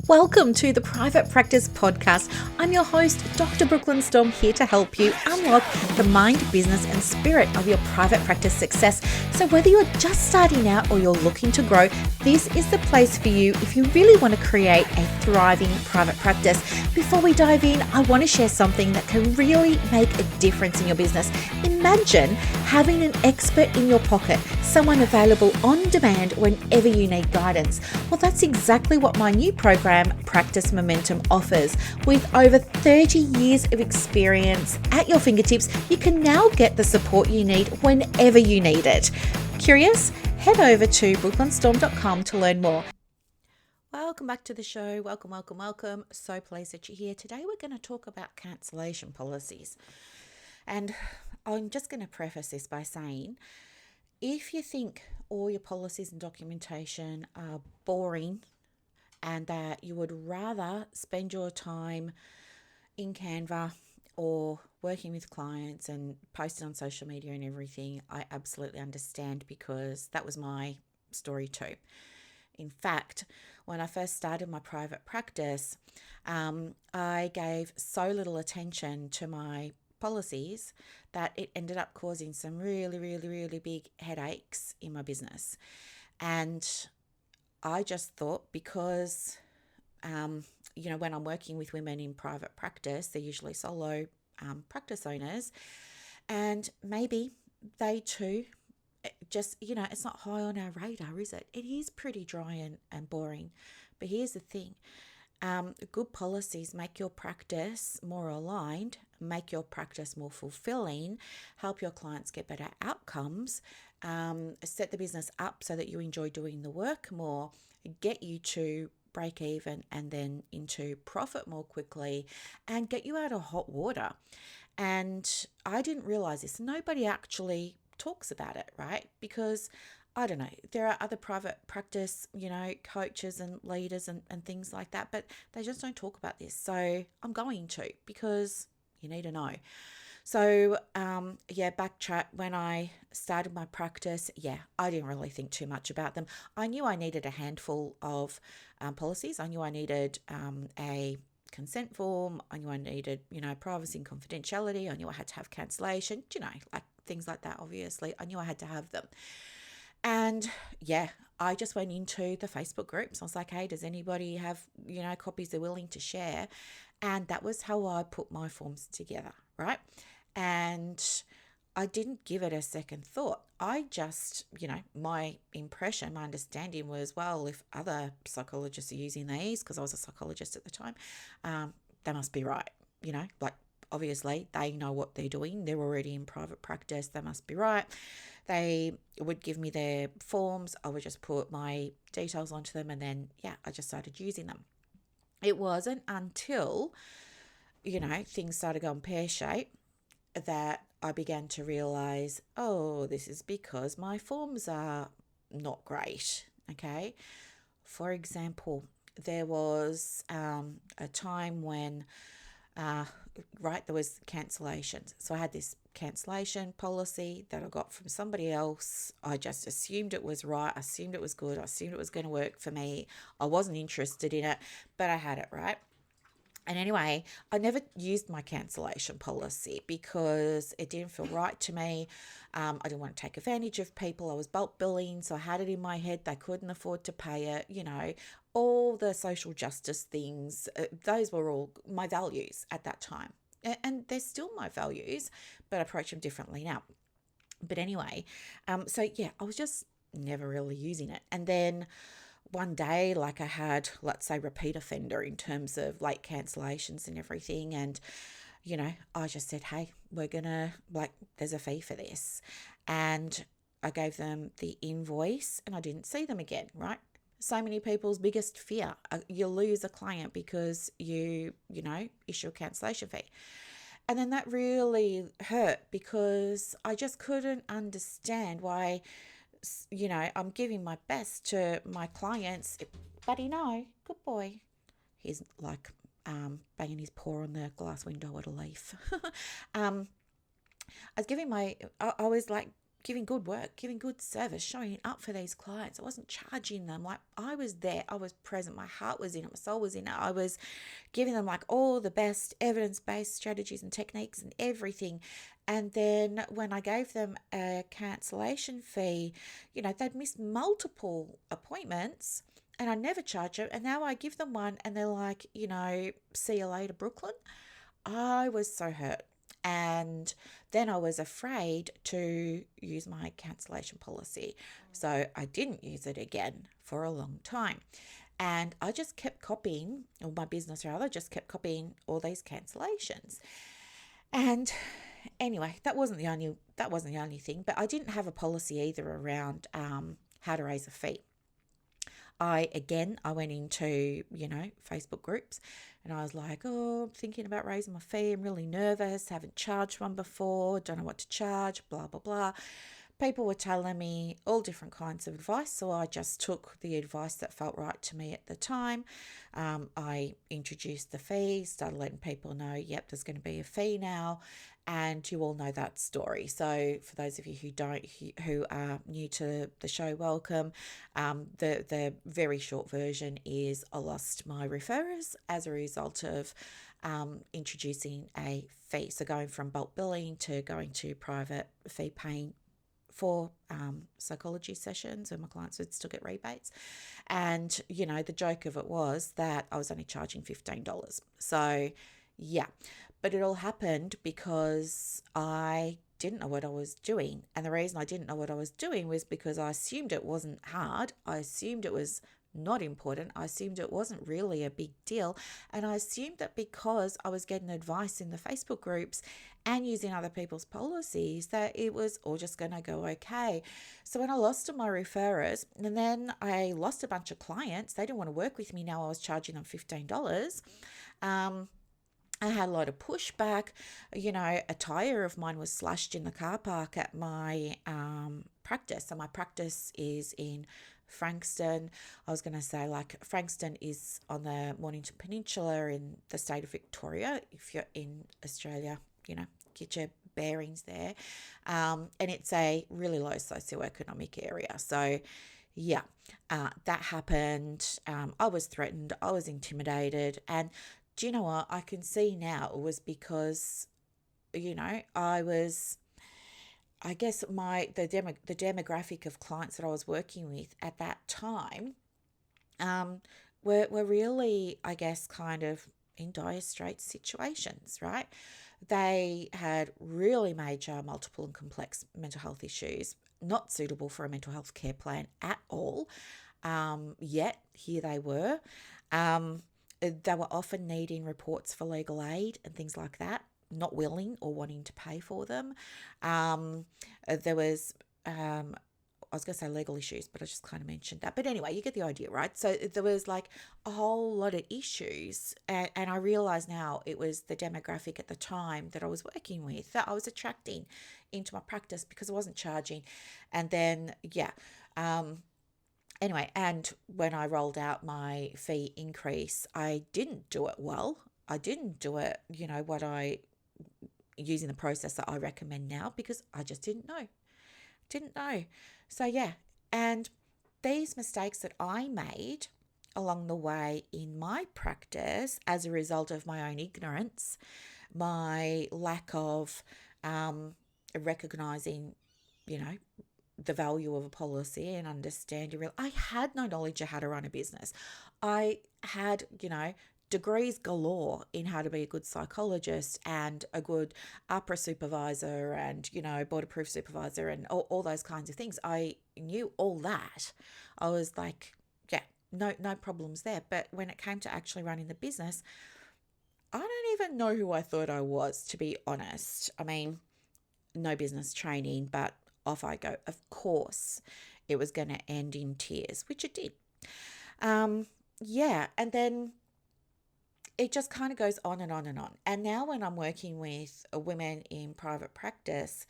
Welcome to the Private Practice Podcast. I'm your host, Dr. Brooklyn Storme, here to help you unlock the mind, business, and spirit of your private practice success. So whether you're just starting out or you're looking to grow, this is the place for you if you really want to create a thriving private practice. Before we dive in, I want to share something that can really make a difference in your business. Imagine having an expert in your pocket, someone available on demand whenever you need guidance. Well, that's exactly what my new program, Practice Momentum, offers. With over 30 years of experience at your fingertips, you can now get the support you need whenever you need it. Curious? Head over to brooklynstorme.com to learn more. Welcome back to the show. Welcome. So pleased that you're here. Today we're going to talk about cancellation policies. And I'm just going to preface this by saying, if you think all your policies and documentation are boring and that you would rather spend your time in Canva or working with clients and posting on social media and everything, I absolutely understand, because that was my story too. In fact, when I first started my private practice, I gave so little attention to my policies that it ended up causing some really big headaches in my business. And I just thought, because, when I'm working with women in private practice, they're usually solo practice owners, and maybe they too just, it's not high on our radar, is it? It is pretty dry and boring. But here's the thing. Good policies make your practice more aligned, make your practice more fulfilling, help your clients get better outcomes, set the business up so that you enjoy doing the work more, get you to break even and then into profit more quickly, and get you out of hot water. And I didn't realize this. Nobody actually talks about it, right? Because I don't know, there are other private practice, coaches and leaders and things like that, but they just don't talk about this. So I'm going to, because you need to know. So, backtrack. When I started my practice, I didn't really think too much about them. I knew I needed a handful of policies. I knew I needed a consent form. I knew I needed, privacy and confidentiality. I knew I had to have cancellation, like things like that, obviously. I knew I had to have them. And I just went into the Facebook groups. I was like, hey, does anybody have, copies they're willing to share? And that was how I put my forms together, right? And I didn't give it a second thought. I just, my impression, my understanding was, well, if other psychologists are using these, because I was a psychologist at the time, they must be right, like obviously they know what they're doing. They're already in private practice. They must be right. They would give me their forms. I would just put my details onto them, and then, I just started using them. It wasn't until, things started going pear-shaped that I began to realize, this is because my forms are not great, okay? For example, there was a time when, there was cancellations. So I had this cancellation policy that I got from somebody else. I just assumed it was right. I assumed it was good. I assumed it was going to work for me. I wasn't interested in it, but I had it, right? And anyway, I never used my cancellation policy because it didn't feel right to me. I didn't want to take advantage of people. I was bulk billing, so I had it in my head they couldn't afford to pay it, all the social justice things. Those were all my values at that time. And they're still my values, but I approach them differently now. But anyway, I was just never really using it. And then one day, I had, let's say, repeat offender in terms of late cancellations and everything. And, I just said, hey, we're going to, there's a fee for this. And I gave them the invoice and I didn't see them again, right? So many people's biggest fear, you lose a client because you issue a cancellation fee. And then that really hurt because I just couldn't understand why, I'm giving my best to my clients, buddy, no, good boy. He's banging his paw on the glass window at a leaf. I was giving good work, giving good service, showing up for these clients. I wasn't charging them. Like, I was there, I was present, my heart was in it, my soul was in it. I was giving them like all the best evidence-based strategies and techniques and everything. And then when I gave them a cancellation fee, they'd missed multiple appointments and I never charge them. And now I give them one and they're like, see you later, Brooklyn. I was so hurt. And then I was afraid to use my cancellation policy. So I didn't use it again for a long time. And I just kept copying, or my business rather, just kept copying all these cancellations. And anyway, that wasn't the only thing, but I didn't have a policy either around how to raise a fee. I went into, Facebook groups and I was like, I'm thinking about raising my fee. I'm really nervous. Haven't charged one before. Don't know what to charge, blah, blah, blah. People were telling me all different kinds of advice. So I just took the advice that felt right to me at the time. I introduced the fee, started letting people know, yep, there's going to be a fee now. And you all know that story. So for those of you who are new to the show, welcome. The very short version is I lost my referrers as a result of introducing a fee. So going from bulk billing to going to private fee paying for psychology sessions, and my clients would still get rebates. And, the joke of it was that I was only charging $15. So, yeah, but it all happened because I didn't know what I was doing. And the reason I didn't know what I was doing was because I assumed it wasn't hard. I assumed it was not important. I assumed it wasn't really a big deal. And I assumed that because I was getting advice in the Facebook groups and using other people's policies, that it was all just going to go okay. So when I lost my referrers and then I lost a bunch of clients, they didn't want to work with me. Now I was charging them $15. I had a lot of pushback. A tire of mine was slashed in the car park at my practice. So my practice is in Frankston. I was going to say, Frankston is on the Mornington Peninsula in the state of Victoria. If you're in Australia, get your bearings there. And it's a really low socioeconomic area. So yeah, that happened. I was threatened. I was intimidated. And do you know what? I can see now it was because, I guess the demographic of clients that I was working with at that time were really, I guess, kind of in dire straits situations, right? They had really major, multiple and complex mental health issues, not suitable for a mental health care plan at all. Yet here they were. They were often needing reports for legal aid and things like that, not willing or wanting to pay for them. There was, I was going to say legal issues, but I just kind of mentioned that. But anyway, you get the idea, right? So there was like a whole lot of issues. And I realize now it was the demographic at the time that I was working with that I was attracting into my practice because I wasn't charging. And then, anyway, and when I rolled out my fee increase, I didn't do it well. I didn't do it, using the process that I recommend now because I just didn't know. So yeah, and these mistakes that I made along the way in my practice as a result of my own ignorance, my lack of recognizing, the value of a policy and understanding. I had no knowledge of how to run a business. I had, degrees galore in how to be a good psychologist and a good APRA supervisor and, board approved supervisor and all those kinds of things. I knew all that. I was like, yeah, no problems there. But when it came to actually running the business, I don't even know who I thought I was, to be honest. I mean, no business training, but off I go. Of course, it was going to end in tears, which it did. And then it just kind of goes on and on and on. And now when I'm working with women in private practice,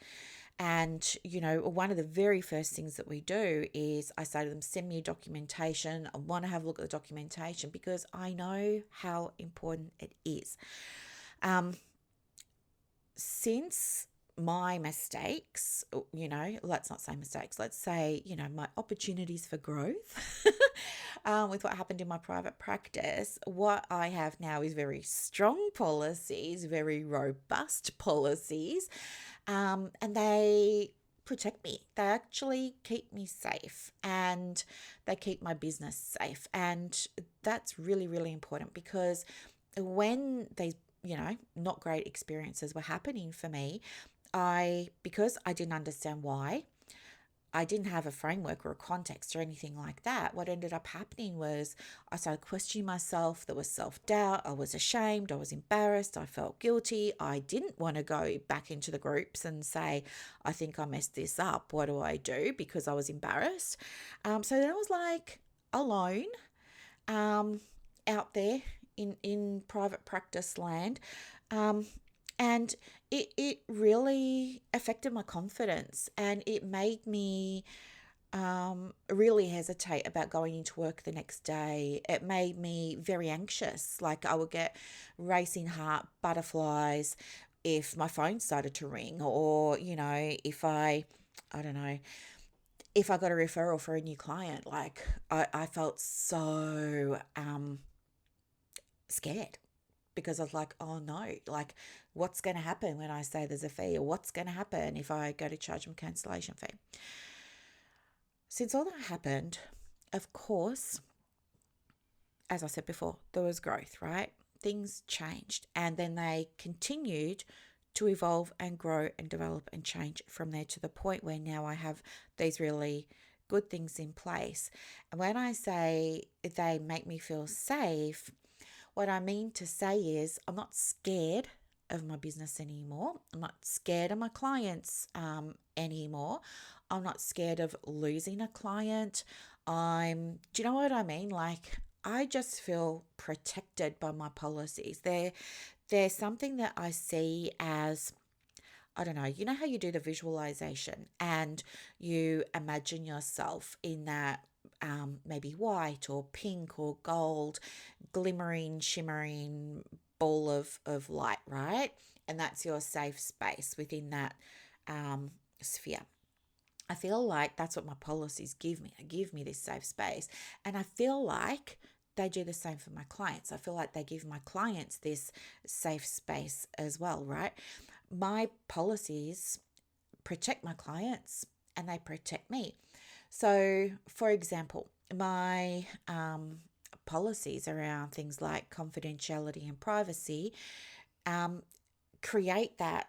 and, one of the very first things that we do is I say to them, send me your documentation. I want to have a look at the documentation because I know how important it is. Since my mistakes, let's not say mistakes, let's say, my opportunities for growth with what happened in my private practice, what I have now is very strong policies, very robust policies, and they protect me. They actually keep me safe and they keep my business safe. And that's really, really important because when these, not great experiences were happening for me, because I didn't understand why, I didn't have a framework or a context or anything like that. What ended up happening was I started questioning myself. There was self-doubt. I was ashamed. I was embarrassed. I felt guilty. I didn't want to go back into the groups and say, I think I messed this up. What do I do? Because I was embarrassed. So then I was like alone out there in private practice land. And it really affected my confidence and it made me really hesitate about going into work the next day. It made me very anxious. Like I would get racing heart, butterflies if my phone started to ring or, if I don't know, if I got a referral for a new client. Like I felt so scared because I was like, oh no, like what's going to happen when I say there's a fee, or what's going to happen if I go to charge them cancellation fee? Since all that happened, of course, as I said before, there was growth, right? Things changed and then they continued to evolve and grow and develop and change from there to the point where now I have these really good things in place. And when I say they make me feel safe, what I mean to say is I'm not scared of my business anymore. I'm not scared of my clients anymore. I'm not scared of losing a client. Do you know what I mean? Like I just feel protected by my policies. They're something that I see as, I don't know, you know how you do the visualization and you imagine yourself in that maybe white or pink or gold, glimmering, shimmering ball of light, right? And that's your safe space within that sphere. I feel like that's what my policies give me. They give me this safe space. And I feel like they do the same for my clients. I feel like they give my clients this safe space as well, right? My policies protect my clients and they protect me. So, for example, my policies around things like confidentiality and privacy create that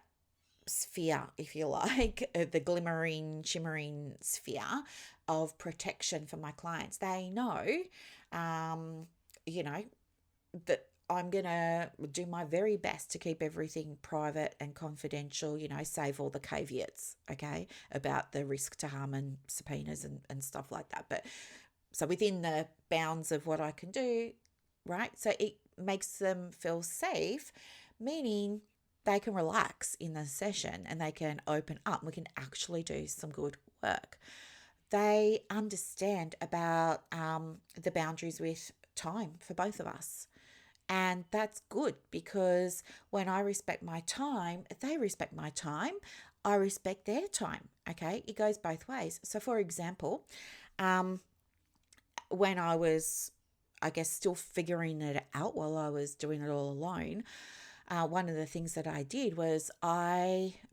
sphere, if you like, the glimmering, shimmering sphere of protection for my clients. They know, that I'm going to do my very best to keep everything private and confidential, save all the caveats, okay, about the risk to harm and subpoenas and stuff like that. But so within the bounds of what I can do, right? So it makes them feel safe, meaning they can relax in the session and they can open up. We can actually do some good work. They understand about the boundaries with time for both of us. And that's good because when I respect my time, they respect my time, I respect their time. Okay, it goes both ways. So, for example, when I was, I guess, still figuring it out while I was doing it all alone, one of the things that I did was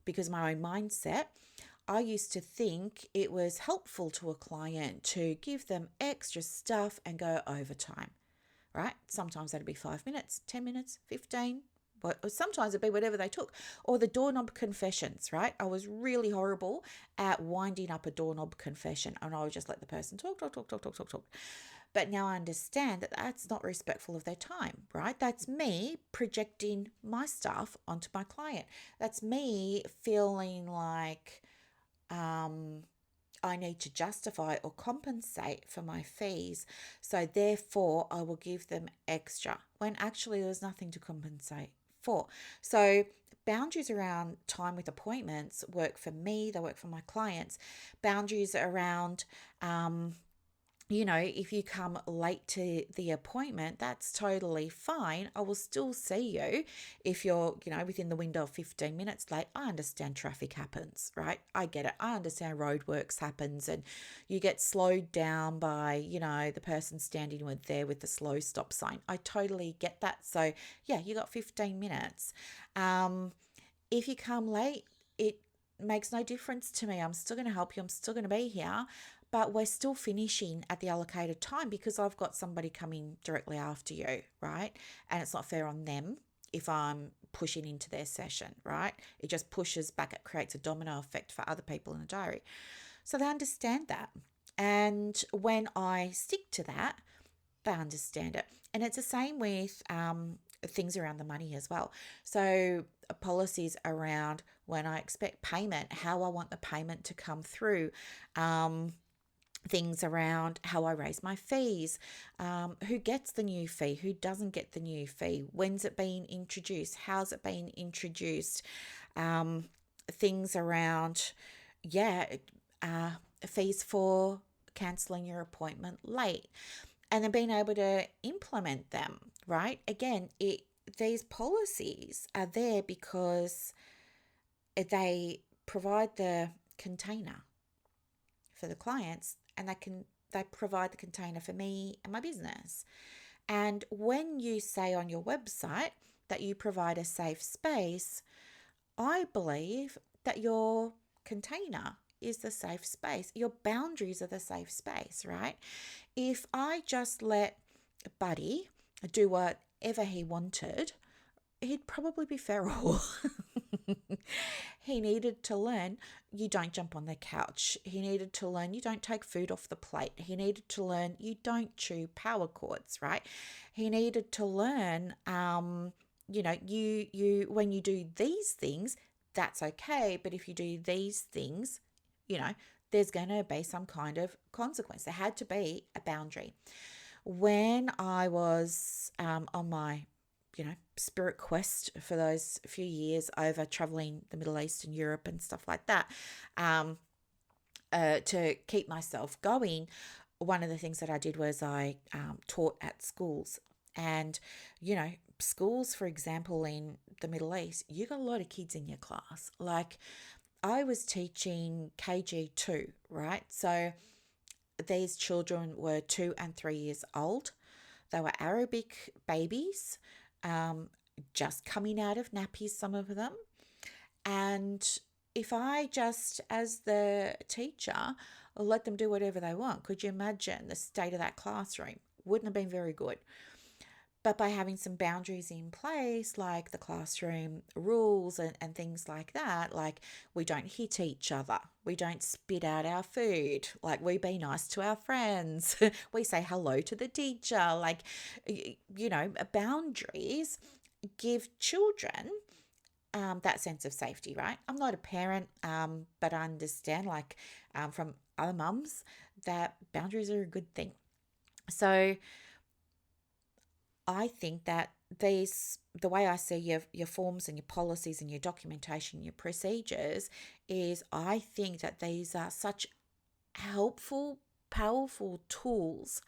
because of my own mindset, I used to think it was helpful to a client to give them extra stuff and go overtime, right? Sometimes that'd be 5 minutes, 10 minutes, 15. But sometimes it'd be whatever they took. Or the doorknob confessions, right? I was really horrible at winding up a doorknob confession and I would just let the person talk. But now I understand that that's not respectful of their time, right? That's me projecting my stuff onto my client. That's me feeling like I need to justify or compensate for my fees. So therefore, I will give them extra when actually there's nothing to compensate for. So boundaries around time with appointments work for me. They work for my clients. Boundaries around if you come late to the appointment, that's totally fine. I will still see you. If you're, within the window of 15 minutes late, I understand traffic happens, right? I get it. I understand roadworks happens and you get slowed down by, the person standing there with the slow stop sign. I totally get that. So yeah, you got 15 minutes. If you come late, it makes no difference to me. I'm still going to help you. I'm still going to be here, but we're still finishing at the allocated time because I've got somebody coming directly after you, right? And it's not fair on them if I'm pushing into their session, right? It just pushes back. It creates a domino effect for other people in the diary. So they understand that. And when I stick to that, they understand it. And it's the same with things around the money as well. So policies around when I expect payment, how I want the payment to come through, things around how I raise my fees, who gets the new fee, who doesn't get the new fee, when's it being introduced, how's it being introduced, things around, fees for cancelling your appointment late, and then being able to implement them, right? Again, these policies are there because they provide the container for the clients, and they provide the container for me and my business. And when you say on your website that you provide a safe space, I believe that your container is the safe space. Your boundaries are the safe space, right? If I just let Buddy do whatever he wanted, he'd probably be feral. He needed to learn you don't jump on the couch. He needed to learn you don't take food off the plate. He needed to learn you don't chew power cords, right? He needed to learn, you when you do these things, that's okay. But if you do these things, there's going to be some kind of consequence. There had to be a boundary. When I was on my spirit quest for those few years over traveling the Middle East and Europe and stuff like that, to keep myself going, one of the things that I did was I taught at schools. And, schools, for example, in the Middle East, you got a lot of kids in your class. Like I was teaching KG2, right? So these children were 2 and 3 years old. They were Arabic babies, just coming out of nappies, some of them. And if I just, as the teacher, let them do whatever they want, could you imagine the state of that classroom? Wouldn't have been very good. But by having some boundaries in place, like the classroom rules and things like that, like we don't hit each other, we don't spit out our food, like we be nice to our friends, we say hello to the teacher, like, boundaries give children that sense of safety, right? I'm not a parent, but I understand, from other mums, that boundaries are a good thing. So I think that the way I see your forms and your policies and your documentation, your procedures, is I think that these are such helpful, powerful tools,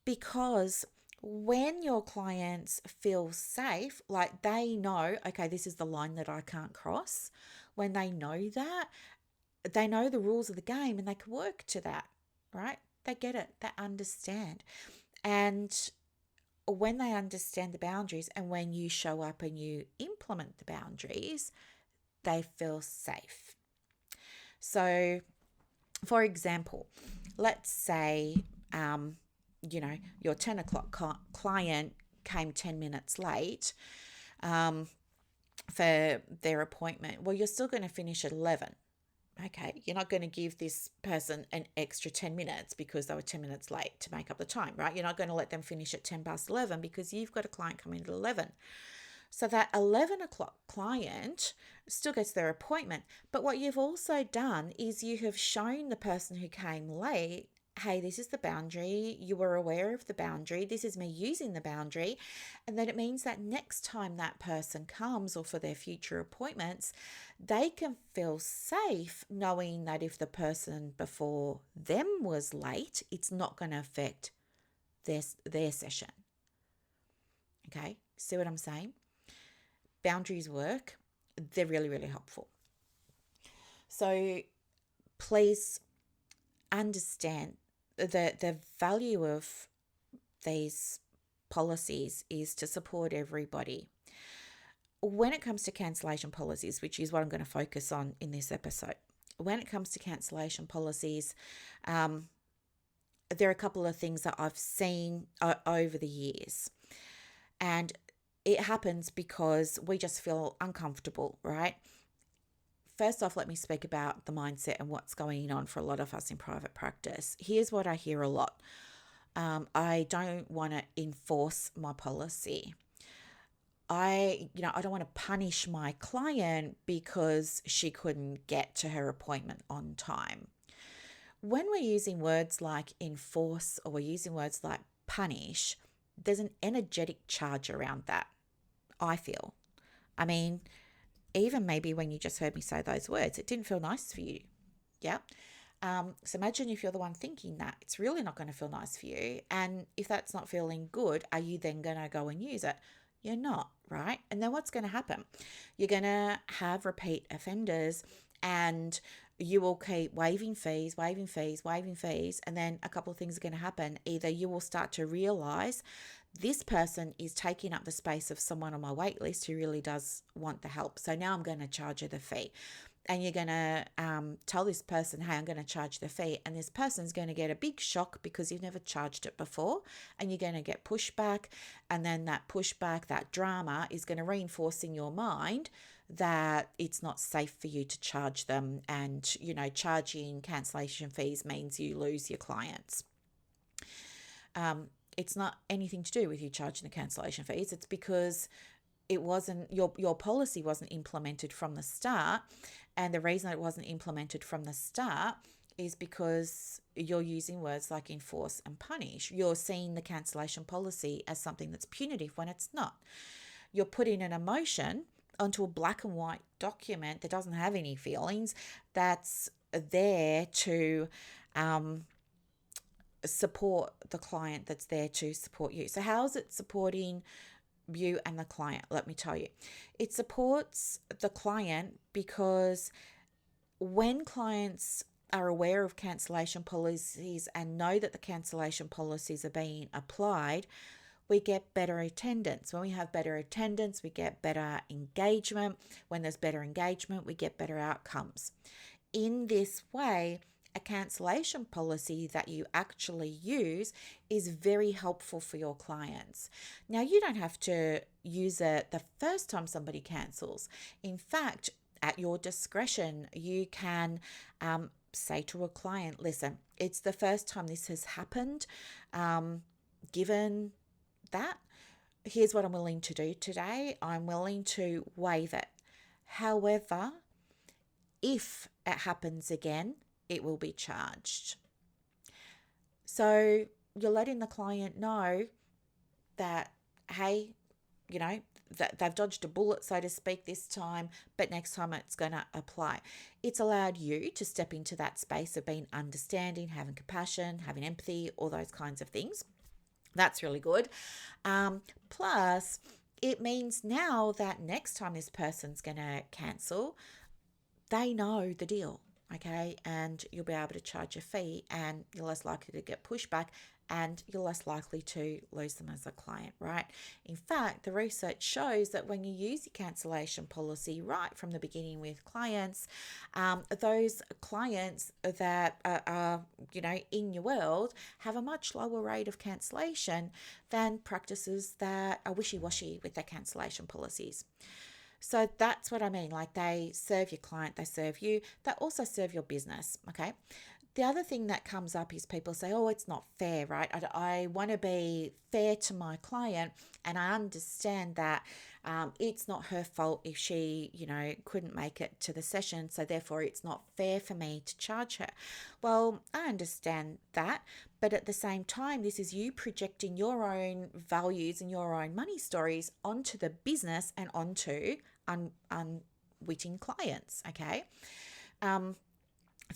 because when your clients feel safe, like they know, okay, this is the line that I can't cross. When they know that, they know the rules of the game and they can work to that, right? They get it, they understand. And when they understand the boundaries and when you show up and you implement the boundaries, they feel safe. So, for example, let's say, your 10 o'clock client came 10 minutes late for their appointment. Well, you're still going to finish at 11. Okay, you're not going to give this person an extra 10 minutes because they were 10 minutes late to make up the time, right? You're not going to let them finish at 10 past 11 because you've got a client coming at 11. So that 11 o'clock client still gets their appointment. But what you've also done is you have shown the person who came late hey, this is the boundary. You were aware of the boundary. This is me using the boundary. And then it means that next time that person comes or for their future appointments, they can feel safe knowing that if the person before them was late, it's not going to affect their session. Okay, see what I'm saying? Boundaries work. They're really, really helpful. So please understand the value of these policies is to support everybody. When it comes to cancellation policies, which is what I'm going to focus on in this episode, when it comes to cancellation policies, there are a couple of things that I've seen over the years. And it happens because we just feel uncomfortable, right? First off, let me speak about the mindset and what's going on for a lot of us in private practice. Here's what I hear a lot. I don't want to enforce my policy. I don't want to punish my client because she couldn't get to her appointment on time. When we're using words like enforce or we're using words like punish, there's an energetic charge around that, I feel. I mean, even maybe when you just heard me say those words, it didn't feel nice for you. Yeah. So imagine if you're the one thinking that, it's really not going to feel nice for you. And if that's not feeling good, are you then going to go and use it? You're not, right? And then what's going to happen? You're going to have repeat offenders and you will keep waiving fees. And then a couple of things are going to happen. Either you will start to realize this person is taking up the space of someone on my wait list who really does want the help. So now I'm going to charge her the fee. And you're going to tell this person, hey, I'm going to charge the fee. And this person's going to get a big shock because you've never charged it before. And you're going to get pushback. And then that pushback, that drama is going to reinforce in your mind that it's not safe for you to charge them. And, charging cancellation fees means you lose your clients. It's not anything to do with you charging the cancellation fees. It's because it wasn't your policy wasn't implemented from the start, and the reason it wasn't implemented from the start is because you're using words like enforce and punish. You're seeing the cancellation policy as something that's punitive when it's not. You're putting an emotion onto a black and white document that doesn't have any feelings, that's there to support the client, that's there to support you. So how is it supporting you and the client? Let me tell you, it supports the client because when clients are aware of cancellation policies and know that the cancellation policies are being applied, we get better attendance. When we have better attendance, we get better engagement. When there's better engagement, we get better outcomes. In this way, a cancellation policy that you actually use is very helpful for your clients. Now, you don't have to use it the first time somebody cancels. In fact, at your discretion, you can say to a client, listen, it's the first time this has happened. Given that, here's what I'm willing to do today. I'm willing to waive it. However, if it happens again, it will be charged. So you're letting the client know that, hey, that they've dodged a bullet, so to speak, this time, but next time it's going to apply. It's allowed you to step into that space of being understanding, having compassion, having empathy, all those kinds of things. That's really good. Plus, it means now that next time this person's going to cancel, they know the deal. Okay, and you'll be able to charge a fee and you're less likely to get pushback and you're less likely to lose them as a client, right? In fact, the research shows that when you use your cancellation policy right from the beginning with clients, those clients that are in your world have a much lower rate of cancellation than practices that are wishy-washy with their cancellation policies. So that's what I mean. Like, they serve your client, they serve you, they also serve your business, okay? The other thing that comes up is people say, oh, it's not fair, right? I want to be fair to my client, and I understand that it's not her fault if she, couldn't make it to the session, so therefore it's not fair for me to charge her. Well, I understand that, but at the same time, this is you projecting your own values and your own money stories onto the business and onto unwitting clients, okay?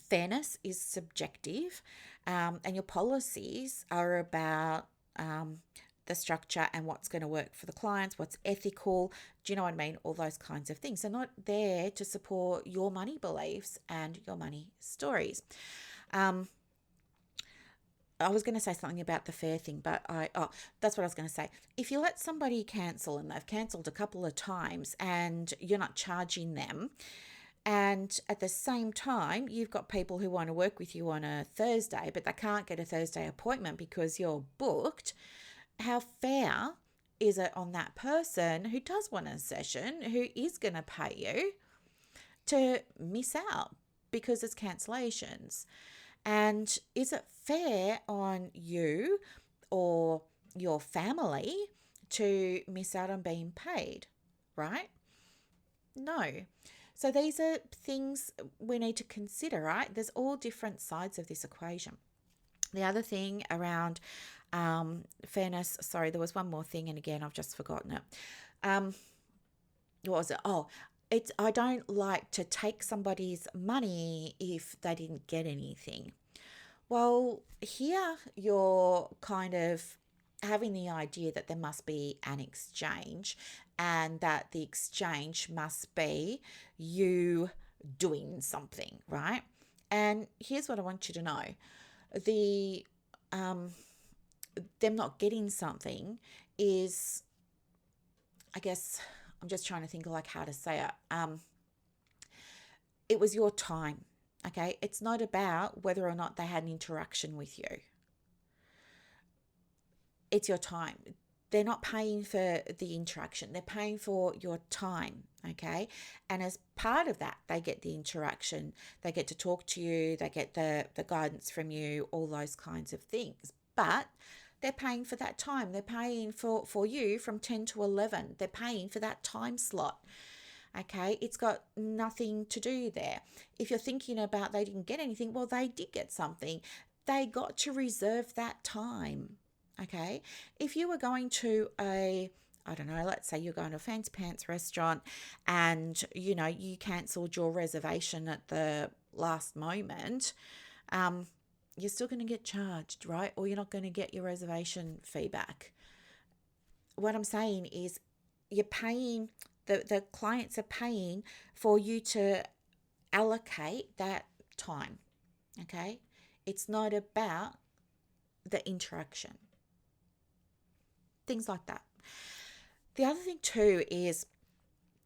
Fairness is subjective, and your policies are about the structure and what's going to work for the clients, what's ethical. Do you know what I mean? All those kinds of things. They're not there to support your money beliefs and your money stories. I was going to say something about the fair thing, but that's what I was going to say. If you let somebody cancel and they've cancelled a couple of times and you're not charging them, and at the same time, you've got people who want to work with you on a Thursday, but they can't get a Thursday appointment because you're booked, how fair is it on that person who does want a session, who is going to pay you, to miss out because it's cancellations? And is it fair on you or your family to miss out on being paid, right? No. So these are things we need to consider, right? There's all different sides of this equation. The other thing around fairness, sorry, there was one more thing, and again, I've just forgotten it. What was it? Oh, I don't like to take somebody's money if they didn't get anything. Well, here you're kind of having the idea that there must be an exchange, and that the exchange must be you doing something, right? And here's what I want you to know. The them not getting something is, I guess, I'm just trying to think like how to say it. It was your time, okay? It's not about whether or not they had an interaction with you. It's your time. They're not paying for the interaction. They're paying for your time, okay? And as part of that, they get the interaction. They get to talk to you. They get the guidance from you, all those kinds of things. But they're paying for that time. They're paying for you from 10 to 11. They're paying for that time slot, okay? It's got nothing to do there. If you're thinking about they didn't get anything, well, they did get something. They got to reserve that time. Okay, if you were going to I don't know, let's say you're going to a fancy pants restaurant and, you cancelled your reservation at the last moment, you're still going to get charged, right? Or you're not going to get your reservation fee back. What I'm saying is you're paying, the clients are paying for you to allocate that time, okay? It's not about the interaction. Things like that. The other thing too is,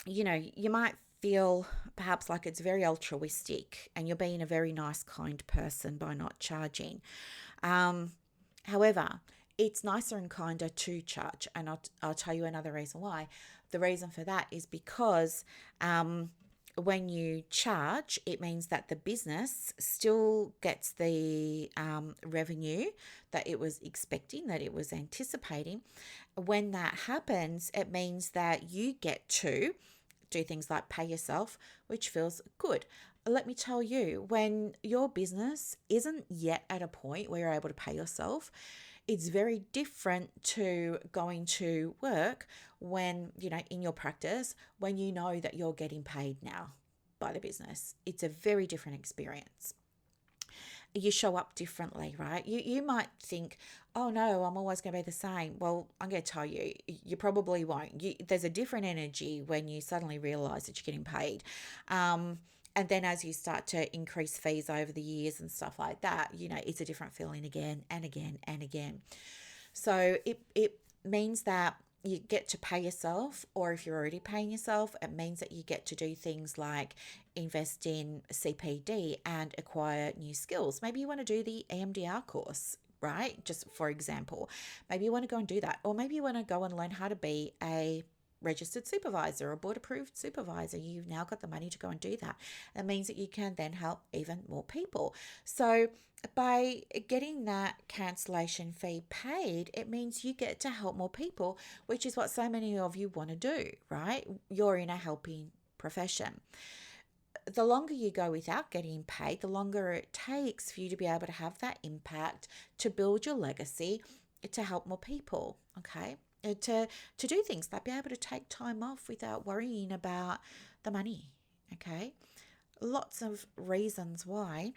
you might feel perhaps like it's very altruistic and you're being a very nice, kind person by not charging. However, it's nicer and kinder to charge. And I'll tell you another reason why. The reason for that is because when you charge, it means that the business still gets the revenue that it was expecting, that it was anticipating. When that happens, it means that you get to do things like pay yourself, which feels good. Let me tell you, when your business isn't yet at a point where you're able to pay yourself, it's very different to going to work when, in your practice, when you know that you're getting paid now by the business. It's a very different experience. You show up differently, right? You might think, oh no, I'm always going to be the same. Well, I'm going to tell you, you probably won't. There's a different energy when you suddenly realize that you're getting paid. And then as you start to increase fees over the years and stuff like that, it's a different feeling again and again and again. So it means that you get to pay yourself, or if you're already paying yourself, it means that you get to do things like invest in CPD and acquire new skills. Maybe you want to do the EMDR course, right? Just for example, maybe you want to go and do that, or maybe you want to go and learn how to be a registered supervisor or board approved supervisor. You've now got the money to go and do that. It means that you can then help even more people. So by getting that cancellation fee paid, it means you get to help more people, which is what so many of you want to do, right? You're in a helping profession. The longer you go without getting paid, the longer it takes for you to be able to have that impact, to build your legacy, to help more people, okay? To do things like be able to take time off without worrying about the money, okay? Lots of reasons why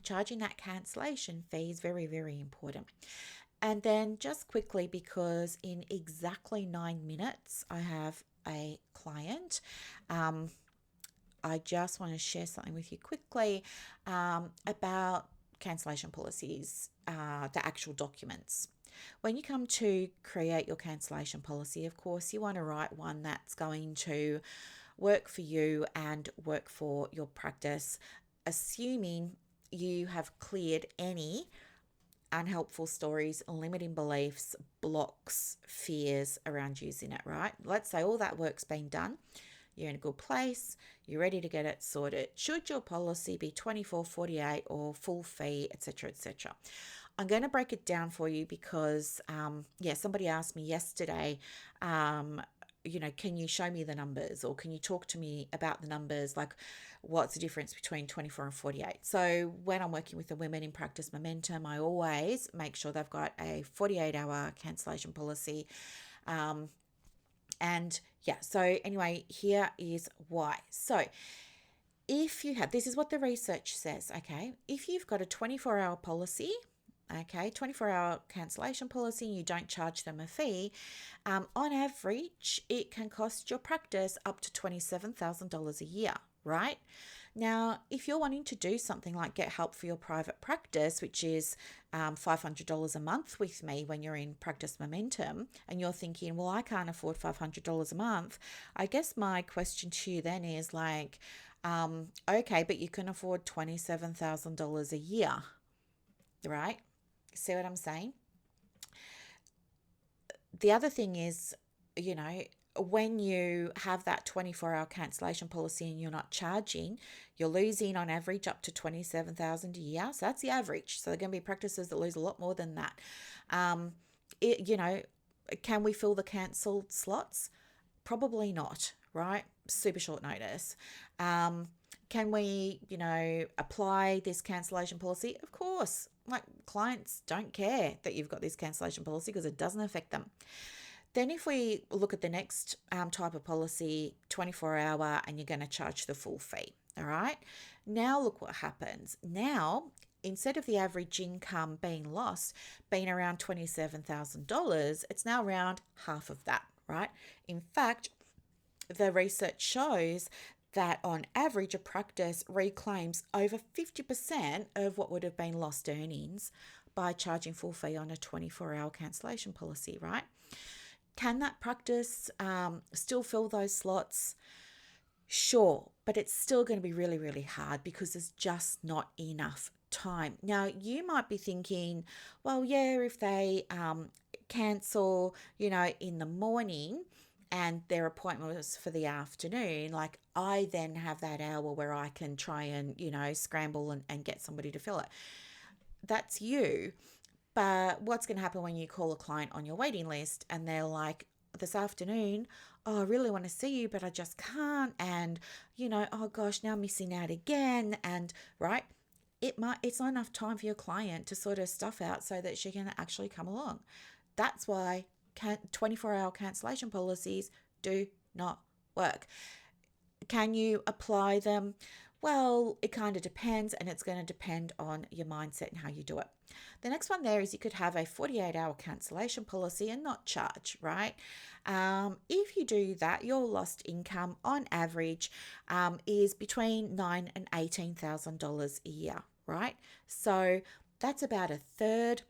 charging that cancellation fee is very, very important. And then just quickly, because in exactly 9 minutes, I have a client. I just want to share something with you quickly about cancellation policies, the actual documents. When you come to create your cancellation policy, of course, you want to write one that's going to work for you and work for your practice, assuming you have cleared any unhelpful stories, limiting beliefs, blocks, fears around using it, right? Let's say all that work's been done. You're in a good place, you're ready to get it sorted. Should your policy be 24, 48 or full fee, etc., etc.? I'm going to break it down for you because, somebody asked me yesterday, can you show me the numbers, or can you talk to me about the numbers? Like, what's the difference between 24 and 48? So when I'm working with the women in Practice Momentum, I always make sure they've got a 48-hour cancellation policy. So anyway, here is why. So if you have, this is what the research says, okay? If you've got a 24-hour policy, okay, 24-hour cancellation policy, and you don't charge them a fee, on average, it can cost your practice up to $27,000 a year, right? Now, if you're wanting to do something like get help for your private practice, which is $500 a month with me when you're in Practice Momentum, and you're thinking, well, I can't afford $500 a month, I guess my question to you then is like, okay, but you can afford $27,000 a year, right? See what I'm saying? The other thing is, when you have that 24-hour cancellation policy and you're not charging, you're losing on average up to $27,000 a year. So that's the average. So there are going to be practices that lose a lot more than that. Can we fill the cancelled slots? Probably not, right? Super short notice. Can we, apply this cancellation policy? Of course. Like, clients don't care that you've got this cancellation policy because it doesn't affect them. Then if we look at the next type of policy, 24-hour, and you're going to charge the full fee, all right? Now look what happens. Now, instead of the average income being lost, being around $27,000, it's now around half of that, right? In fact, the research shows that on average, a practice reclaims over 50% of what would have been lost earnings by charging full fee on a 24-hour cancellation policy, right? Can that practice still fill those slots? Sure, but it's still going to be really, really hard because there's just not enough time. Now, you might be thinking, well, yeah, if they cancel, in the morning and their appointment was for the afternoon, like I then have that hour where I can try and, scramble and get somebody to fill it. That's you. But what's going to happen when you call a client on your waiting list and they're like, this afternoon, I really want to see you, but I just can't. And, oh gosh, now I'm missing out again. And right, it's not enough time for your client to sort of stuff out so that she can actually come along. That's why 24-hour cancellation policies do not work. Can you apply them? Well, it kind of depends, and it's going to depend on your mindset and how you do it. The next one there is you could have a 48-hour cancellation policy and not charge, right? If you do that, your lost income on average is between $9,000 and $18,000 a year, right? So that's about a third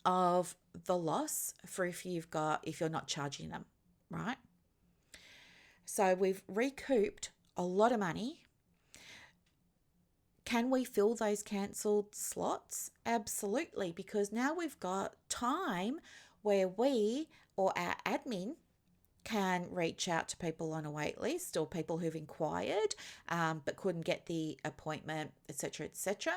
of the loss for if you're not charging them, right? So we've recouped a lot of money. Can we fill those cancelled slots? Absolutely, because now we've got time where we or our admin can reach out to people on a wait list or people who've inquired but couldn't get the appointment, etc., etc.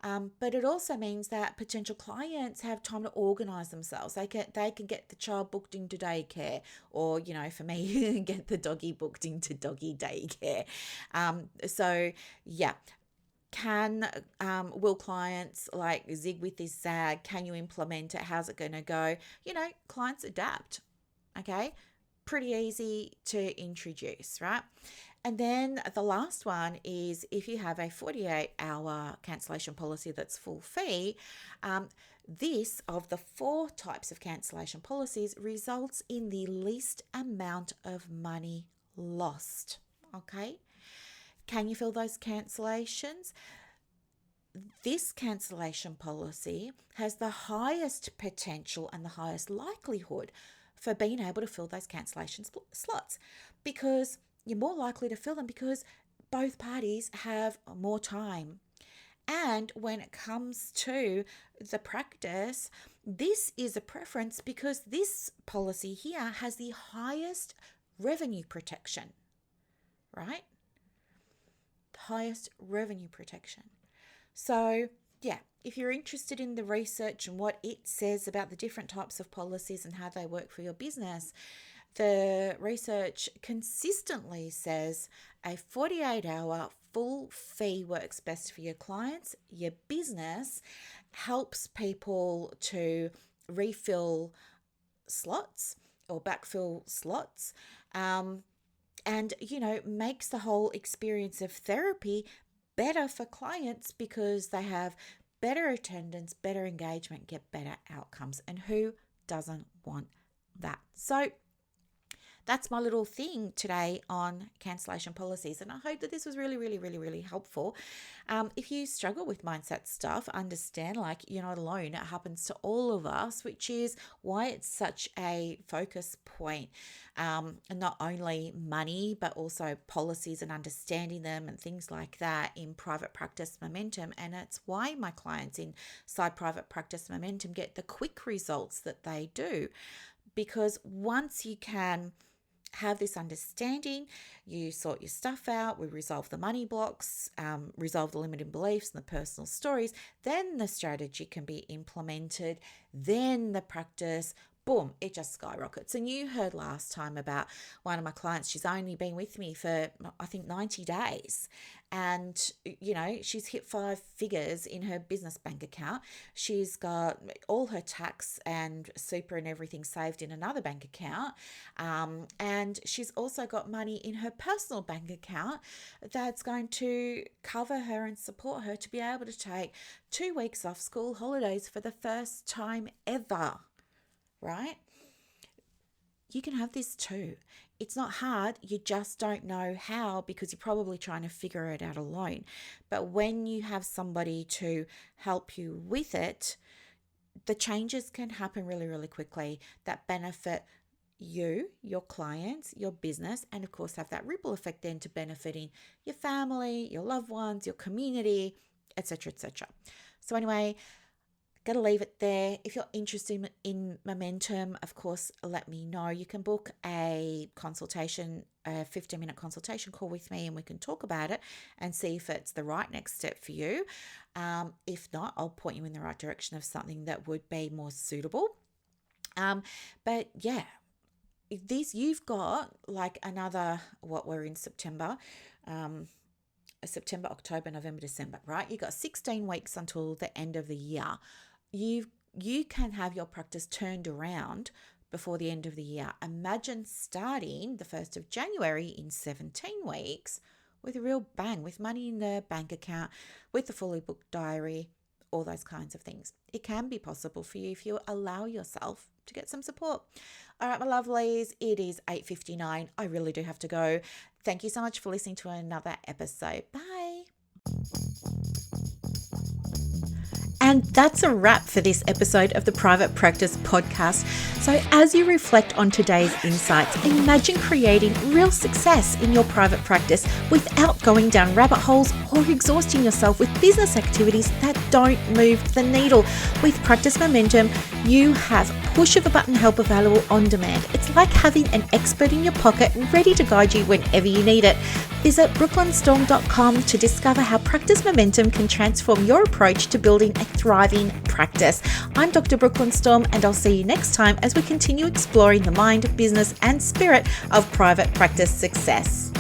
But it also means that potential clients have time to organise themselves. They can get the child booked into daycare, or for me, get the doggy booked into doggy daycare. So yeah. Will clients zig with this zag? Can you implement it? How's it going to go? Clients adapt. Okay. Pretty easy to introduce, right? And then the last one is if you have a 48-hour cancellation policy that's full fee, this of the 4 types of cancellation policies results in the least amount of money lost. Okay? Can you fill those cancellations? This cancellation policy has the highest potential and the highest likelihood for being able to fill those cancellation slots, because you're more likely to fill them because both parties have more time. And when it comes to the practice, this is a preference because this policy here has the highest revenue protection, right? The highest revenue protection. So yeah, if you're interested in the research and what it says about the different types of policies and how they work for your business, the research consistently says a 48-hour full fee works best for your clients. Your business helps people to refill slots or backfill slots, and makes the whole experience of therapy better for clients because they have better attendance, better engagement, get better outcomes. And who doesn't want that? So that's my little thing today on cancellation policies. And I hope that this was really, really, really, really helpful. If you struggle with mindset stuff, understand you're not alone. It happens to all of us, which is why it's such a focus point. And not only money, but also policies and understanding them and things like that in private practice momentum. And it's why my clients inside private practice momentum get the quick results that they do. Because once you can have this understanding, you sort your stuff out, we resolve the money blocks, resolve the limiting beliefs and the personal stories, then the strategy can be implemented, then the practice, boom, it just skyrockets. And you heard last time about one of my clients. She's only been with me for, I think, 90 days. And, she's hit 5 figures in her business bank account. She's got all her tax and super and everything saved in another bank account. And she's also got money in her personal bank account that's going to cover her and support her to be able to take 2 weeks off school holidays for the first time ever. Right? You can have this too. It's not hard. You just don't know how because you're probably trying to figure it out alone. But when you have somebody to help you with it, the changes can happen really, really quickly that benefit you, your clients, your business, and of course have that ripple effect then to benefiting your family, your loved ones, your community, etc., etc. So anyway, got to leave it there. If you're interested in momentum, of course, let me know. You can book a consultation, a 15-minute consultation call with me, and we can talk about it and see if it's the right next step for you. If not, I'll point you in the right direction of something that would be more suitable. But yeah, you've got another, we're in September, October, November, December, right? You've got 16 weeks until the end of the year. You can have your practice turned around before the end of the year. Imagine starting the 1st of January in 17 weeks with a real bang, with money in the bank account, with the fully booked diary, all those kinds of things. It can be possible for you if you allow yourself to get some support. All right, my lovelies, it is 8:59. I really do have to go. Thank you so much for listening to another episode. Bye. And that's a wrap for this episode of the Private Practice Podcast. So as you reflect on today's insights, imagine creating real success in your private practice without going down rabbit holes or exhausting yourself with business activities that don't move the needle. With Practice Momentum, you have push of a button help available on demand. It's like having an expert in your pocket ready to guide you whenever you need it. Visit brooklynstorme.com to discover how practice momentum can transform your approach to building a thriving practice. I'm Dr. Brooklyn Storme, and I'll see you next time as we continue exploring the mind, business, and spirit of private practice success.